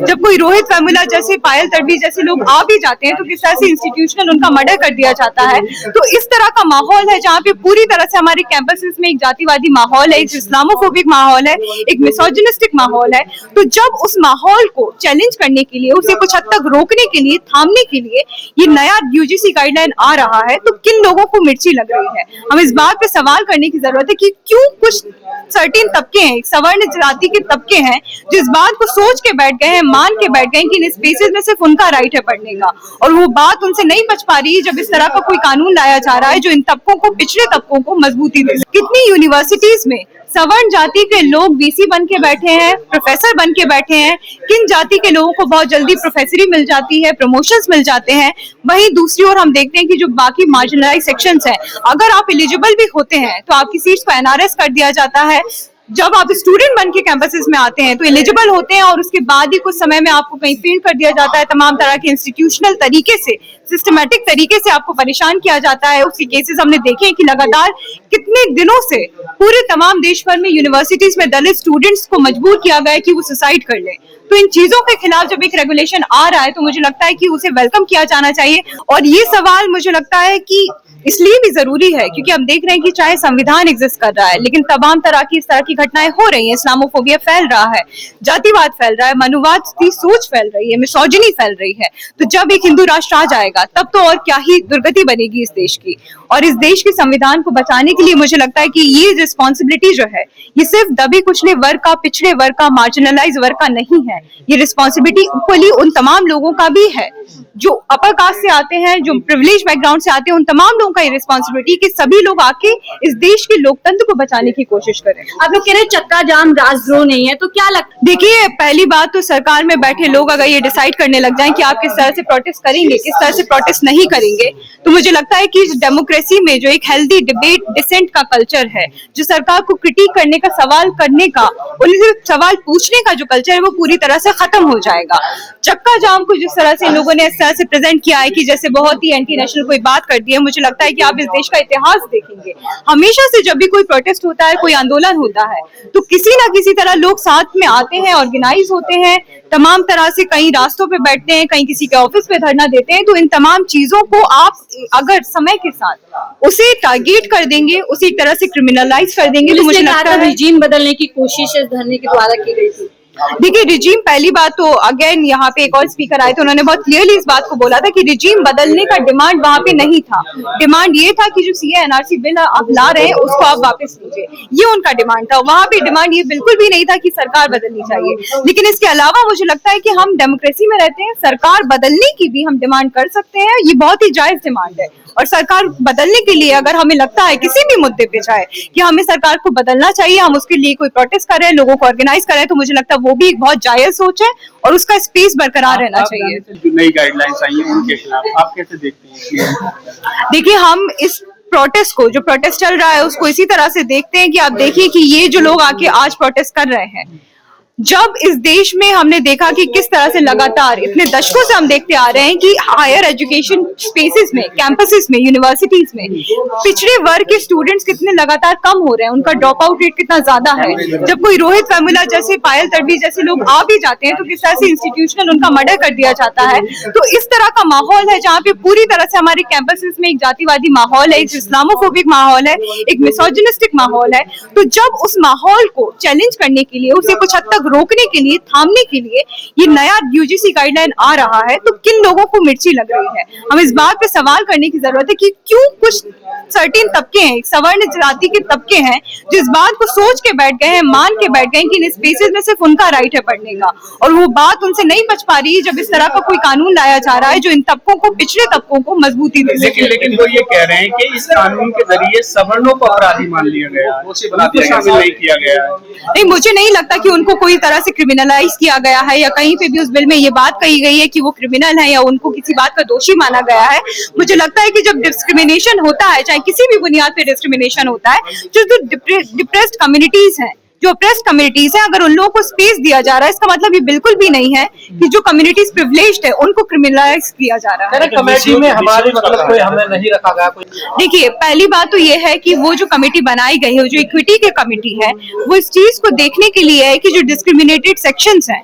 जब कोई रोहित वेमुला जैसे, पायल तडवी जैसे लोग आ भी जाते हैं तो किस तरह से इंस्टीट्यूशनल उनका मर्डर कर दिया जाता है। तो इस तरह का माहौल है जहाँ पे पूरी तरह से हमारे कैंपसेस में एक जातिवादी माहौल है, एक इस्लामोफोबिक माहौल है, एक मिसोजिनिस्टिक माहौल है। तो जब उस माहौल को चैलेंज करने के लिए, उसे कुछ हद तक रोकने के लिए, थामने के लिए ये नया यूजीसी गाइडलाइन आ रहा है, तो किन लोगों को मिर्ची लग रही है? हम इस बात पे सवाल करने की जरूरत है कि क्यों कुछ सर्टेन तबके हैं, सवर्ण जाति के तबके हैं जो इस बात को सोच के बैठ गए हैं, मान के बैठ गए कि इन स्पेसेस में सिर्फ उनका राइट है पढ़ने का, और वो बात उनसे नहीं बच पा रही जब इस तरह का कोई कानून लाया जा रहा है जो इन तबकों को, पिछड़े तबकों को मजबूती दे। कितनी यूनिवर्सिटीज में सवर्ण जाति के लोग वीसी बन के बैठे हैं, प्रोफेसर बन के बैठे हैं, किन जाति के लोगों को बहुत जल्दी प्रोफेसरी मिल जाती है, प्रमोशंस मिल जाते हैं। वहीं दूसरी ओर हम देखते हैं कि जो बाकी मार्जिनलाइज सेक्शंस हैं, अगर आप एलिजिबल भी होते हैं तो आपकी सीट्स को एनआरएस कर दिया जाता है। जब आप स्टूडेंट बन के कैंपसेस में आते हैं तो एलिजिबल होते हैं और उसके बाद ही कुछ समय में आपको कहीं फील्ड कर दिया जाता है। तमाम तरह के इंस्टीट्यूशनल तरीके से, सिस्टमैटिक तरीके से आपको परेशान किया जाता है। उसके केसेस हमने देखे हैं कि लगातार कितने दिनों से पूरे तमाम देश भर में यूनिवर्सिटीज में दलित स्टूडेंट्स को मजबूर किया गया है कि वो सुसाइड कर लें। तो इन चीजों के खिलाफ जब एक रेगुलेशन आ रहा है तो मुझे लगता है कि उसे वेलकम किया जाना चाहिए। और ये सवाल मुझे लगता है कि इसलिए भी जरूरी है क्योंकि हम देख रहे हैं कि चाहे संविधान एग्जिस्ट कर रहा है, लेकिन तमाम तरह की इस तरह की घटनाएं हो रही हैं। इस्लामोफोबिया फैल रहा है, जातिवाद फैल रहा है, मनुवाद की सोच फैल रही है, मिसोजिनी फैल रही है। तो जब एक हिंदू राष्ट्र आ जाएगा तब तो और क्या ही दुर्गति बनेगी इस देश की। और इस देश के संविधान को बचाने के लिए मुझे लगता है कि ये रिस्पॉन्सिबिलिटी जो है, ये सिर्फ दबे कुचले वर्ग का, पिछड़े वर्ग का, मार्जिनलाइज वर्ग का नहीं है। ये रिस्पॉन्सिबिलिटी इक्वली उन तमाम लोगों का भी है जो अपर कास्ट से आते हैं, जो प्रिविलेज बैकग्राउंड से आते हैं। उन तमाम लोगों का ये रिस्पॉन्सिबिलिटी कि सभी लोग आके इस देश के लोकतंत्र को बचाने की कोशिश करें। आप लोग कह रहे हैं चक्का जाम राजद्रोह नहीं है, तो क्या लगता है? देखिए, पहली बात तो सरकार में बैठे लोग अगर ये डिसाइड करने लग जाएं कि आप किस तरह से प्रोटेस्ट करेंगे, किस तरह से प्रोटेस्ट नहीं करेंगे, तो मुझे लगता है कि डेमोक्रेसी में जो एक हेल्दी डिबेट, डिसेंट का कल्चर है, जो सरकार को क्रिटिक करने का, सवाल करने का, उनसे सवाल पूछने का जो कल्चर है, वो पूरी तरह से खत्म हो जाएगा। चक्का जाम को जिस तरह से इन लोगों ने इस तरह से प्रेजेंट किया है कि जैसे बहुत ही एंटी नेशनल कोई बात कर दी है, मुझे लगता है कि आप इस देश का इतिहास देखेंगे, हमेशा से जब भी कोई प्रोटेस्ट होता है, कोई आंदोलन होता है, तो किसी ना किसी तरह लोग साथ में आते हैं, ऑर्गेनाइज होते हैं, तमाम तरह से कहीं रास्तों पे बैठते हैं, कहीं किसी के ऑफिस पे धरना देते हैं। तो इन तमाम चीजों को आप अगर समय के साथ उसे टारगेट कर देंगे, उसे एक तरह से क्रिमिनलाइज कर देंगे, तो मुझे लगता है रिजीम बदलने की कोशिश इस धरने के द्वारा की गई थी। देखिए, रिजीम, पहली बात तो अगेन यहाँ पे एक और स्पीकर आए थे, उन्होंने बहुत क्लियरली इस बात को बोला था कि रिजीम बदलने का डिमांड वहां पे नहीं था। डिमांड ये था कि जो सीए एनआरसी बिल आप ला रहे हैं उसको आप वापस लीजिए, ये उनका डिमांड था। वहां पे डिमांड ये बिल्कुल भी नहीं था कि सरकार बदलनी चाहिए। लेकिन इसके अलावा मुझे लगता है कि हम डेमोक्रेसी में रहते हैं, सरकार बदलने की भी हम डिमांड कर सकते हैं, ये बहुत ही जायज डिमांड है। और सरकार बदलने के लिए अगर हमें लगता है किसी भी मुद्दे पे चाहे कि हमें सरकार को बदलना चाहिए, हम उसके लिए कोई प्रोटेस्ट कर रहे हैं, लोगों को ऑर्गेनाइज कर रहे हैं, तो मुझे लगता है वो भी एक बहुत जायज सोच है और उसका स्पेस बरकरार रहना चाहिए। नई गाइडलाइंस आई हैं उनके खिलाफ आप कैसे देखते हैं? देखिए, हम इस प्रोटेस्ट को, जो प्रोटेस्ट चल रहा है, उसको इसी तरह से देखते हैं कि आप देखिए कि ये जो लोग आके आज प्रोटेस्ट कर रहे हैं, जब इस देश में हमने देखा कि किस तरह से लगातार इतने दशकों से हम देखते आ रहे हैं कि हायर एजुकेशन स्पेसेस में, कैंपसेस में, यूनिवर्सिटीज में पिछड़े वर्ग के स्टूडेंट्स कितने लगातार कम हो रहे हैं, उनका ड्रॉप आउट रेट कितना ज्यादा है। जब कोई रोहित वेमुला जैसे, पायल तडवी जैसे लोग आ भी जाते हैं तो किस तरह से इंस्टीट्यूशनल उनका मर्डर कर दिया जाता है। तो इस तरह का माहौल है जहाँ पे पूरी तरह से हमारे कैंपसेस में एक जातिवादी माहौल है, एक इस्लामोफोबिक माहौल है, एक मिसोजिनिस्टिक माहौल है। तो जब उस माहौल को चैलेंज करने के लिए, उसे कुछ हद तक रोकने के लिए, थामने के लिए ये नया यूजीसी गाइडलाइन आ रहा है, तो किन लोगों को मिर्ची लग रही है? हम इस बात पे सवाल करने की जरूरत है कि क्यों कुछ सर्टेन तबके हैं, सवर्ण जाति के तबके हैं जो इस बात को सोच के बैठ गए हैं, मान के बैठ गए कि इन स्पेसेस में सिर्फ उनका राइट है पढ़ने का, और वो बात उनसे नहीं बच पा रही जब इस तरह का कोई कानून लाया जा रहा है जो इन तबकों को, पिछड़े तबकों को मजबूती दे सके। लेकिन वो ये कह रहे हैं कि इस कानून के जरिए सवर्णों को अपराधी मान लिया गया, उनको शामिल नहीं किया गया है। नहीं, मुझे नहीं लगता कि उनको कोई तरह से क्रिमिनलाइज किया गया है या कहीं पे भी उस बिल में ये बात कही गई है कि वो क्रिमिनल है या उनको किसी बात का दोषी माना गया है। मुझे लगता है कि जब डिस्क्रिमिनेशन होता है, चाहे किसी भी बुनियाद पे डिस्क्रिमिनेशन होता है, जो डिप्रेस्ड कम्युनिटीज हैं, जो अप्रेस्ड कम्युनिटीज हैं, अगर उन लोगों को स्पेस दिया जा रहा है, इसका मतलब ये बिल्कुल भी नहीं है कि जो कम्युनिटीज प्रिविलेज्ड है उनको क्रिमिनलाइज किया जा रहा है। कमेटी में हमारे मतलब कोई हमें नहीं रखा गया कोई। देखिए, पहली बात तो ये है कि वो जो कमेटी बनाई गई है, जो इक्विटी की कमेटी है, वो इस चीज को देखने के लिए है कि जो डिस्क्रिमिनेटेड सेक्शंस हैं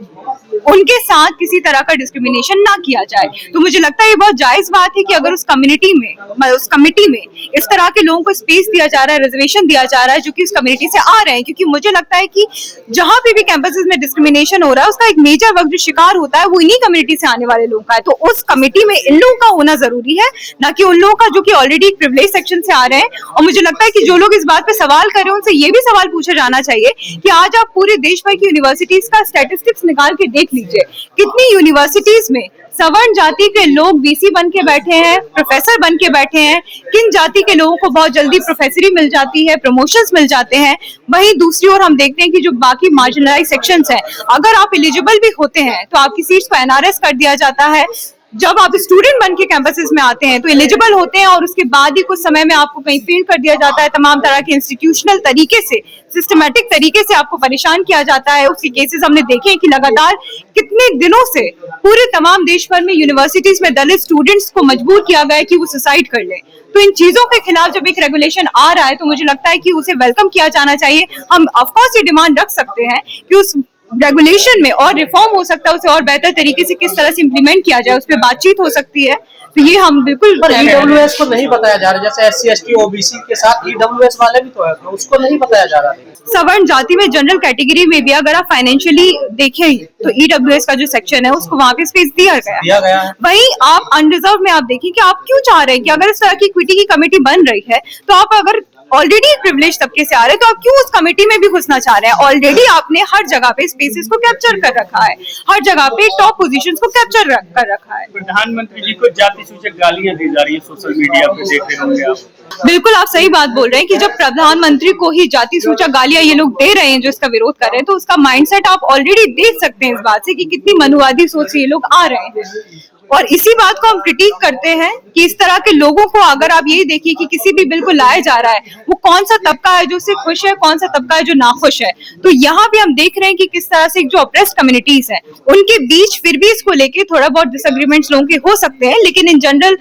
उनके साथ किसी तरह का डिस्क्रिमिनेशन ना किया जाए। तो मुझे लगता है ये बहुत जायज बात है कि अगर उस कम्युनिटी में, उस कमेटी में इस तरह के लोगों को स्पेस दिया जा रहा है, रिजर्वेशन दिया जा रहा है जो कि उस कम्युनिटी से आ रहे हैं, क्योंकि मुझे लगता है कि जहां पे भी कैंपसेस में डिस्क्रिमिनेशन हो रहा है उसका एक मेजर वर्ग जो शिकार होता है वो इन्हीं कम्युनिटी से आने वाले लोगों का है। तो उस कमेटी में इन लोगों का होना जरूरी है, ना कि उन लोगों का जो कि ऑलरेडी प्रिविलेज सेक्शन से आ रहे हैं। और मुझे लगता है कि जो लोग इस बात पे सवाल कर रहे हैं उनसे ये भी सवाल पूछा जाना चाहिए कि आज आप पूरे देश भर की यूनिवर्सिटीज का स्टैटिस्टिक्स निकाल के देख लीजिए, कितनी यूनिवर्सिटीज में सवर्ण जाति के लोग वीसी बन के बैठे हैं, प्रोफेसर बन के बैठे हैं, किन जाति के लोगों को बहुत जल्दी प्रोफेसरी मिल जाती है, प्रमोशंस मिल जाते हैं। वहीं दूसरी ओर हम देखते हैं कि जो बाकी मार्जिनलाइज सेक्शंस हैं, अगर आप एलिजिबल भी होते हैं तो आपकी सीट्स को एनआरएस कर दिया जाता है। जब आप स्टूडेंट बन के कैंपसेस में आते हैं तो एलिजिबल होते हैं और उसके बाद ही कुछ समय में आपको कहीं फेल कर दिया जाता है। तमाम तरह के इंस्टीट्यूशनल तरीके से, सिस्टमैटिक तरीके से आपको परेशान किया जाता है। उसके केसेस हमने देखे हैं कि लगातार कितने दिनों से पूरे तमाम देश भर में यूनिवर्सिटीज में दलित स्टूडेंट्स को मजबूर किया गया है कि वो सुसाइड कर लें। तो इन चीजों के खिलाफ जब एक रेगुलेशन आ रहा है तो मुझे लगता है कि उसे वेलकम किया जाना चाहिए। हम ऑफकोर्स ये डिमांड रख सकते हैं कि उस रेगुलेशन में और रिफॉर्म हो सकता है, उसे और बेहतर तरीके से किस तरह से इम्प्लीमेंट किया जाए, उस पर बातचीत हो सकती है। तो ये हम बिल्कुल ईडब्ल्यूएस को नहीं बताया जा रहा, जैसे एससी एसटी ओबीसी के साथ ईडब्ल्यूएस वाले भी तो है, तो उसको नहीं बताया जा रहा है। सवर्ण जाति में जनरल कैटेगरी में भी अगर आप फाइनेंशियली देखें तो ईडब्ल्यूएस का जो सेक्शन है उसको वहाँ पे स्पेस दिया गया है। वहीं आप अनरिजर्व में आप देखिए कि आप क्यों चाह रहे हैं कि अगर इस तरह की इक्विटी की कमेटी बन रही है तो आप अगर ऑलरेडी प्रिविलेज तबके से आ रहे हैं तो आप क्यों उस कमेटी में भी घुसना चाह रहे हैं? ऑलरेडी आपने हर जगह पे स्पेसेस को कैप्चर कर रखा है, हर जगह पे टॉप पोजीशंस को कैप्चर कर रखा है। प्रधानमंत्री जी को जाति सूचक गालियां दी जा रही है सोशल मीडिया पे, देख रहे होंगे आप। बिल्कुल आप सही बात बोल रहे हैं कि जब प्रधानमंत्री को ही जाति सूचक गालियां ये लोग दे रहे हैं जो इसका विरोध कर रहे हैं, तो उसका माइंडसेट आप ऑलरेडी देख सकते हैं इस बात से कि कितनी मनुवादी सोच से ये लोग आ रहे हैं। और इसी बात को हम क्रिटिक करते हैं कि इस तरह के लोगों को अगर आप यही देखिए कि किसी भी बिल को लाया जा रहा है वो कौन सा तबका है जो उससे खुश है, कौन सा तबका है जो नाखुश है। तो यहाँ भी हम देख रहे हैं कि किस तरह से जो ऑप्रेस्ड कम्युनिटीज हैं उनके बीच फिर भी इसको लेके थोड़ा बहुत डिसएग्रीमेंट्स लोगों के हो सकते हैं, लेकिन इन जनरल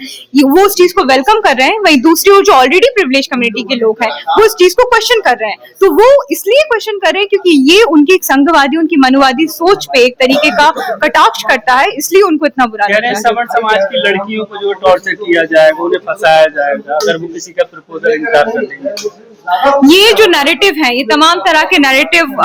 वो उस चीज को वेलकम कर रहे हैं। वहीं दूसरी ओर जो ऑलरेडी प्रिविलेज कम्युनिटी के लोग हैं वो इस चीज को क्वेश्चन कर रहे हैं। तो वो इसलिए क्वेश्चन कर रहे हैं क्योंकि ये उनकी एक संघवादी, उनकी मनुवादी सोच पे एक तरीके का कटाक्ष करता है, इसलिए उनको इतना बुरा लगता है। सवर्ण समाज की लड़कियों को जो टॉर्चर किया जाएगा, उन्हें फंसाया जाएगा अगर वो किसी का प्रपोजल इनकार कर देंगे। ये जो नैरेटिव है, ये तमाम तरह के नैरेटिव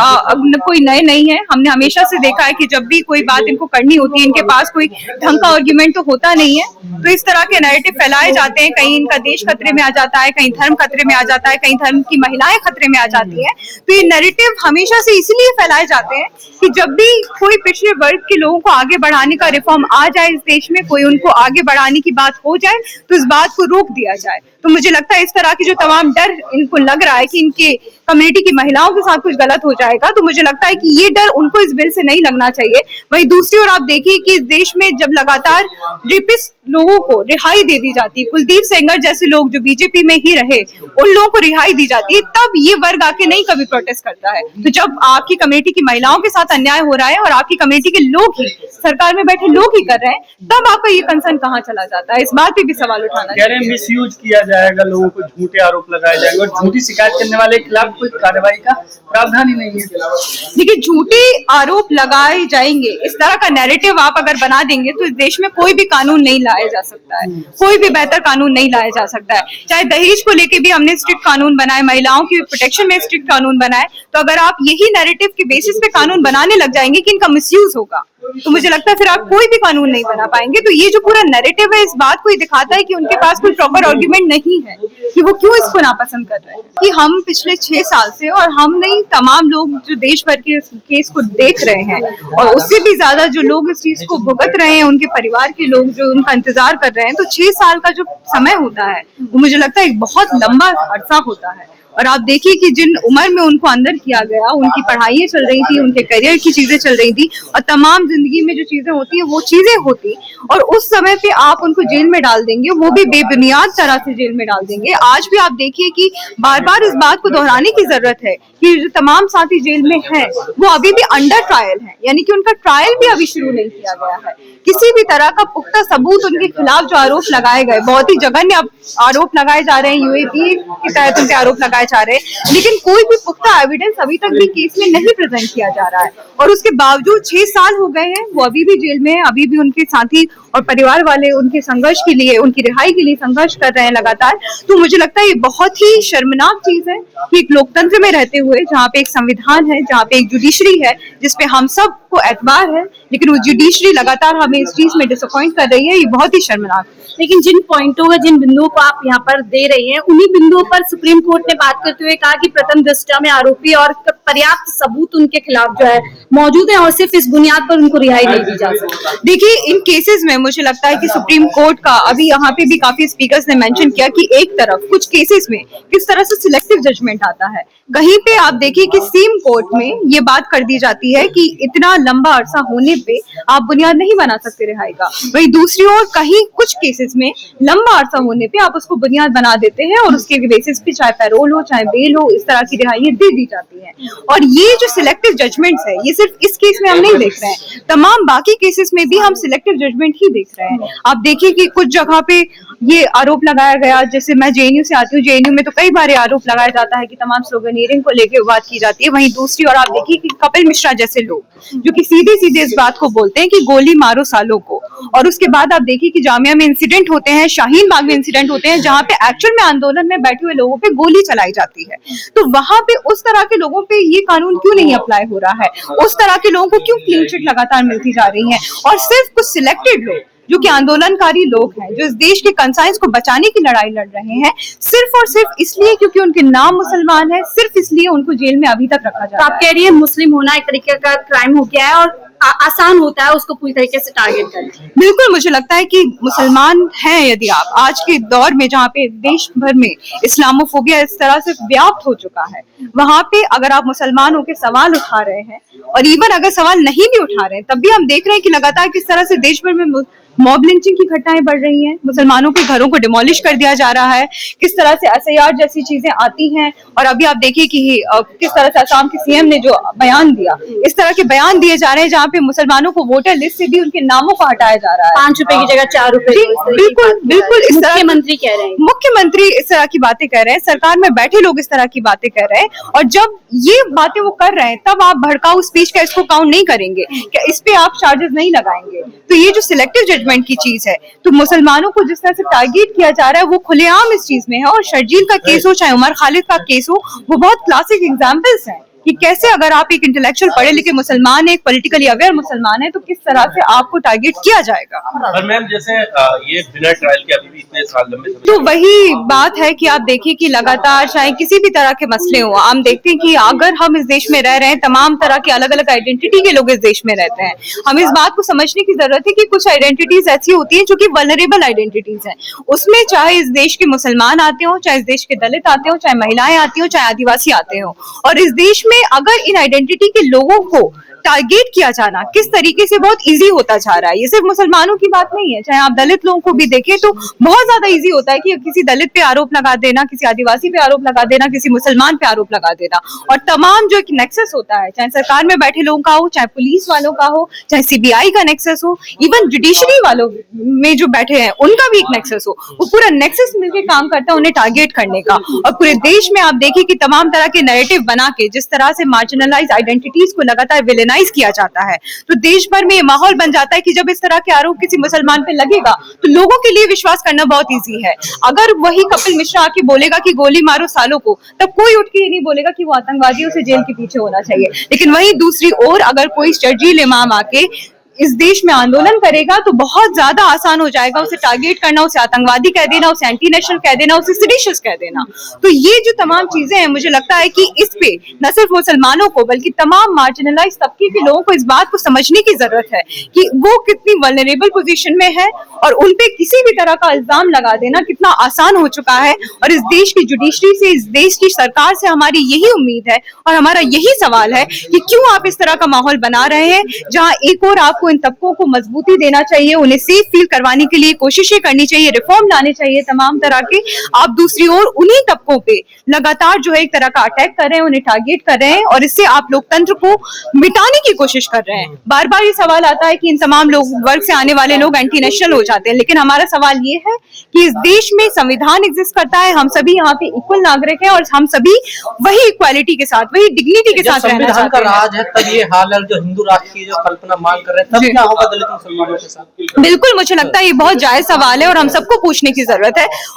कोई नए नहीं है। हमने हमेशा से देखा है कि जब भी कोई बात इनको करनी होती है इनके पास कोई ढंग का आर्ग्यूमेंट तो होता नहीं है, तो इस तरह के नैरेटिव फैलाए जाते हैं। कहीं इनका देश खतरे में आ जाता है, कहीं धर्म खतरे में आ जाता है, कहीं धर्म की महिलाएं खतरे में आ जाती हैं। तो ये नैरेटिव हमेशा से इसलिए फैलाए जाते हैं कि जब भी कोई पिछड़े वर्ग के लोगों को आगे बढ़ाने का रिफॉर्म आ जाए इस देश में, कोई उनको आगे बढ़ाने की बात हो जाए तो इस बात को रोक दिया जाए। तो मुझे लगता है इस तरह की जो तमाम डर इनको लग रहा है कि इनके कम्युनिटी की महिलाओं के साथ कुछ गलत हो जाएगा, तो मुझे लगता है कि ये डर उनको इस बिल से नहीं लगना चाहिए। वहीं दूसरी ओर आप देखिए कि इस देश में जब लगातार रेपिस्ट लोगों को रिहाई दे दी जाती है, कुलदीप सेंगर जैसे लोग जो बीजेपी में ही रहे उन लोगों को रिहाई दी जाती है, तब ये वर्ग आके नहीं कभी प्रोटेस्ट करता है। तो जब आपकी कम्युनिटी की महिलाओं के साथ अन्याय हो रहा है और आपकी कम्युनिटी के लोग ही, सरकार में बैठे लोग ही कर रहे हैं, तब आपका ये कंसर्न कहाँ चला जाता है? इस बात पे भी सवाल उठाना चाहिए। मिसयूज किया जाएगा, लोगों को झूठे आरोप लगाए जाएंगे और झूठी शिकायत करने वाले के खिलाफ कोई कार्रवाई का प्रावधान ही नहीं है। देखिए, झूठे आरोप लगाए जाएंगे, इस तरह का नैरेटिव आप अगर बना देंगे तो इस देश में कोई भी कानून नहीं लाया जा सकता है, कोई भी बेहतर कानून नहीं लाया जा सकता है। चाहे दहेज को लेके भी हमने स्ट्रिक्ट कानून बनाए, महिलाओं की प्रोटेक्शन में स्ट्रिक्ट कानून बनाए, तो अगर आप यही नैरेटिव के बेसिस पे कानून बनाने लग जाएंगे कि इनका मिसयूज होगा, तो मुझे लगता है फिर आप कोई भी कानून नहीं बना पाएंगे। तो ये जो पूरा नैरेटिव है इस बात को ही दिखाता है कि उनके पास कोई प्रॉपर आर्गुमेंट नहीं है कि वो क्यों इसको नापसंद कर रहे हैं। कि हम पिछले 6 साल से, और हम नहीं तमाम लोग जो देश भर के केस को देख रहे हैं और उससे भी ज्यादा जो लोग इस चीज को भुगत रहे हैं, उनके परिवार के लोग जो उनका इंतजार कर रहे हैं, तो 6 साल का जो समय होता है वो मुझे लगता है एक बहुत लंबा अरसा होता है। और आप देखिए कि जिन उम्र में उनको अंदर किया गया, उनकी पढ़ाइयाँ चल रही थी, उनके करियर की चीजें चल रही थी, और तमाम जिंदगी में जो चीजें होती है वो चीजें होती, और उस समय पे आप उनको जेल में डाल देंगे, वो भी बेबुनियाद तरह से जेल में डाल देंगे। आज भी आप देखिए कि बार बार इस बात को दोहराने की जरूरत है कि जो तमाम साथी जेल में हैं वो अभी भी अंडर ट्रायल हैं, यानी कि उनका ट्रायल भी अभी शुरू नहीं किया गया है। किसी भी तरह का पुख्ता सबूत उनके खिलाफ जो आरोप लगाए गए, बहुत ही जघन्य आरोप लगाए जा रहे हैं, यूएपी के तहत उनके आरोप लगाए जा रहे हैं, लेकिन कोई भी पुख्ता एविडेंस अभी तक भी केस में नहीं प्रेजेंट किया जा रहा है। और उसके बावजूद 6 साल हो गए हैं, वो अभी भी जेल में है, अभी भी उनके साथी और परिवार वाले उनके संघर्ष के लिए, उनकी रिहाई के लिए संघर्ष कर रहे हैं लगातार। तो मुझे लगता है ये बहुत ही शर्मनाक चीज है कि एक लोकतंत्र में रहते हुए, जहाँ पे एक संविधान है, जहाँ पे एक जुडिशरी है, जिसपे हम सब को एतबार है, लेकिन वो जुडिशरी लगातार हमें इस चीज में डिसअपॉइंट कर रही है, ये बहुत ही शर्मनाक है। लेकिन जिन पॉइंटों का, जिन बिंदुओं को आप यहाँ पर दे रही हैं, उन्हीं बिंदुओं पर सुप्रीम कोर्ट ने बात करते हुए कहा कि प्रथम दृष्टया में आरोपी और पर्याप्त सबूत उनके खिलाफ जो है मौजूद है और सिर्फ इस बुनियाद पर उनको रिहाई नहीं दी जा सकती। देखिए, इन केसेस में मुझे लगता है कि सुप्रीम कोर्ट का, अभी यहाँ पे भी काफी स्पीकर्स ने मेंशन किया कि एक तरफ कुछ केसेस में किस तरह से सिलेक्टिव जजमेंट आता है। कहीं पे आप देखिए कि सेम कोर्ट में ये बात कर दी जाती है कि इतना लंबा अरसा होने पे आप बुनियाद नहीं बना सकते रिहाई का। वही दूसरी ओर कहीं कुछ केसेस में लंबा अरसा होने पे आप उसको बुनियाद बना देते हैं और उसके बेसिस पे चाहे पैरोल हो चाहे बेल हो, इस तरह की रिहाई दे दी जाती है। और ये जो सिलेक्टिव जजमेंट्स है, ये सिर्फ इस केस में हम नहीं देख रहे हैं, तमाम बाकी केसेस में भी हम सिलेक्टिव जजमेंट ही देख रहे हैं। आप देखिए कि कुछ जगह पे ये आरोप लगाया गया, जैसे मैं जेएनयू से आती हूँ, जेएनयू में तो कई बार आरोप लगाया जाता है कि तमाम स्लोगनियरिंग को लेकर बात की जाती है। वहीं दूसरी ओर आप देखिए कि कपिल मिश्रा जैसे लोग जो कि सीधे सीधे इस बात को बोलते हैं कि गोली मारो सालों को, और उसके बाद आप देखिए कि जामिया में इंसिडेंट होते हैं, शाहीन बाग में इंसिडेंट होते हैं, जहां पे एक्चुअल में आंदोलन में बैठे हुए लोगों पे गोली चलाई जाती है। तो वहां पे उस तरह के लोगों पे ये कानून क्यों नहीं अप्लाई हो रहा है? उस तरह के लोगों को क्यों क्लीन चिट लगातार मिलती जा रही है? और सिर्फ कुछ सिलेक्टेड लोग जो कि आंदोलनकारी लोग हैं, जो इस देश के कंसाइंस को बचाने की लड़ाई लड़ रहे हैं, सिर्फ और सिर्फ इसलिए क्योंकि उनके नाम मुसलमान है, सिर्फ इसलिए उनको जेल में अभी तक रखा जा रहा है। आप कह रही है मुस्लिम होना एक तरीके का क्राइम हो गया है और आसान होता है उसको पूरी तरीके से टारगेट करना। बिल्कुल, मुझे लगता है कि मुसलमान हैं, यदि आप आज के दौर में जहाँ पे देश भर में इस्लामोफोबिया इस तरह से व्याप्त हो चुका है, वहां पे अगर आप मुसलमान होकर सवाल उठा रहे हैं, और इवन अगर सवाल नहीं भी उठा रहे हैं, तब भी हम देख रहे हैं कि लगातार किस तरह से देश भर में मॉब लिंचिंग की घटनाएं बढ़ रही हैं, मुसलमानों के घरों को डिमोलिश कर दिया जा रहा है, किस तरह से एसआईआर जैसी चीजें आती हैं। और अभी आप देखिए कि किस तरह से असम के सीएम ने जो बयान दिया, इस तरह के बयान दिए जा रहे हैं जहाँ पे मुसलमानों को वोटर लिस्ट से भी उनके नामों को हटाया जा रहा है। 5 रुपए की जगह 4 रुपए। बिल्कुल बिल्कुल, इस तरह मुख्यमंत्री कह रहे हैं, मुख्यमंत्री इस तरह की बातें कह रहे हैं, सरकार में बैठे लोग इस तरह की बातें कह रहे हैं, और जब ये बातें वो कर रहे हैं तब आप भड़काऊ स्पीच का इसको काउंट नहीं करेंगे, क्या इस पे आप चार्जेस नहीं लगाएंगे? तो ये जो सिलेक्टिव जजमेंट की चीज है, तो मुसलमानों को जिस तरह से टारगेट किया जा रहा है वो खुलेआम इस चीज में है। और शर्जील का केस हो चाहे उमर खालिद का केस हो, वो बहुत क्लासिक एग्जांपल्स हैं कि कैसे अगर आप एक इंटेलेक्चुअल पढ़े लिखे मुसलमान है, एक पॉलिटिकली अवेयर मुसलमान है, तो किस तरह से आपको टारगेट किया जाएगा। और मैम जैसे ये बिना ट्रायल के अभी भी इतने साल लंबे समय, तो वही बात है कि आप देखिए कि लगातार चाहे किसी भी तरह के मसले हो, हम देखते हैं कि अगर हम इस देश में रह रहे हैं, तमाम तरह के अलग अलग आइडेंटिटी के लोग इस देश में रहते हैं, हमें इस बात को समझने की जरूरत है कि कुछ आइडेंटिटीज ऐसी होती हैं जो कि वल्नरेबल आइडेंटिटीज हैं। उसमें चाहे इस देश के मुसलमान आते हो, चाहे इस देश के दलित आते हो, चाहे महिलाएं आती हो, चाहे आदिवासी आते हो, और इस देश में अगर इन आइडेंटिटी के लोगों को टारगेट किया जाना किस तरीके से बहुत इजी होता जा रहा है। ये सिर्फ मुसलमानों की बात नहीं है, चाहे आप दलित लोगों को भी देखें तो बहुत ज्यादा इजी होता है कि किसी दलित पे आरोप लगा देना, किसी आदिवासी पे आरोप लगा देना, किसी मुसलमान पे आरोप लगा देना। और तमाम जो एक नेक्सस होता है, चाहे सरकार में बैठे लोगों का हो, चाहे पुलिस वालों का हो, चाहे सीबीआई का नेक्सस हो, इवन जुडिशरी वालों में जो बैठे हैं उनका भी एक नेक्सस हो, वो पूरा नेक्सस मिलकर काम करता है उन्हें टारगेट करने का। और पूरे देश में आप देखिए कि तमाम तरह के नैरेटिव बना के जिस तरह से मार्जिनलाइज आइडेंटिटीज को लगातार विलेनाइज किया जाता है, तो देश भर में ये माहौल बन जाता है कि जब इस तरह के आरोप किसी मुसलमान पे लगेगा तो लोगों के लिए विश्वास करना बहुत इजी है। अगर वही कपिल मिश्रा आके बोलेगा कि गोली मारो सालों को, तब कोई उठ के ये नहीं बोलेगा कि वो आतंकवादियों से जेल के पीछे होना चाहिए। लेकिन वही दूसरी ओर अगर कोई शर्जील इमाम आके इस देश में आंदोलन करेगा तो बहुत ज्यादा आसान हो जाएगा उसे टारगेट करना, उसे आतंकवादी कह देना, उसे एंटी नेशनल कह देना, उसे सिडिशियस कह देना। तो ये जो तमाम चीजें हैं, मुझे लगता है कि इस पे न सिर्फ मुसलमानों को बल्कि तमाम मार्जिनलाइज तबके के लोगों को इस बात को समझने की जरूरत है कि वो कितनी वल्नरेबल पोजीशन में है, और उन पे किसी भी तरह का इल्जाम लगा देना कितना आसान हो चुका है। और इस देश की जुडिशरी से, इस देश की सरकार से हमारी यही उम्मीद है और हमारा यही सवाल है कि क्यों आप इस तरह का माहौल बना रहे हैं जहाँ एक और आपको इन तबकों को मजबूती देना चाहिए, उन्हें सेफ फील करवाने के लिए कोशिशें करनी चाहिए, रिफॉर्म लाने चाहिए तमाम तरह के। आप दूसरी ओर उन्हीं तबकों पे लगातार जो है एक तरह का अटैक कर रहे हैं, उन्हें टारगेट कर रहे हैं और इससे आप लोकतंत्र को मिटाने की कोशिश कर रहे हैं। बार बार ये सवाल आता है कि इन तमाम लोग वर्ग से आने वाले लोग एंटी नेशनल हो जाते हैं, लेकिन हमारा सवाल ये है कि इस देश में संविधान एग्जिस्ट करता है, हम सभी यहाँ पे इक्वल नागरिक हैं और हम सभी वही इक्वालिटी के साथ, वही डिग्निटी के जब साथ रहना संविधान का चाहते हैं। राज है तब ये हाल है, जो हिंदू राष्ट्र की जो कल्पना मांग कर रहे हैं, तब जी। क्या होगा दलित मुसलमानों के साथ? बिल्कुल, मुझे लगता है ये बहुत जायज सवाल है और हम सबको पूछने की जरूरत है।